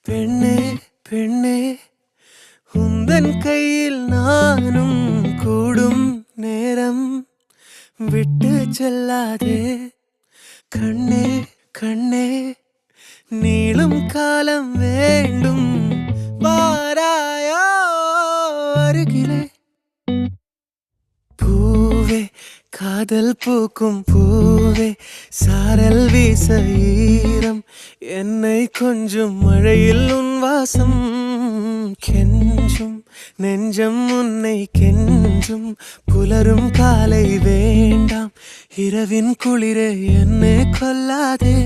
பெண்ணே பெண்ணே உந்தன் கையில் நானும் கூடும் நேரம் விட்டு செல்லாதே கண்ணே கண்ணே நீளும் காலம் வேண்டும் வாராயோ அருகிலே பூவே காதல் பூக்கும் பூவே சாரல் வீச ஈரம் என்னை கொஞ்சம் மழையில் உன் வாசம் கெஞ்சும் நெஞ்சம் உன்னை கெஞ்சும் புலரும் காலை வேண்டாம் இரவின் குளிரே என்னை கொல்லாதே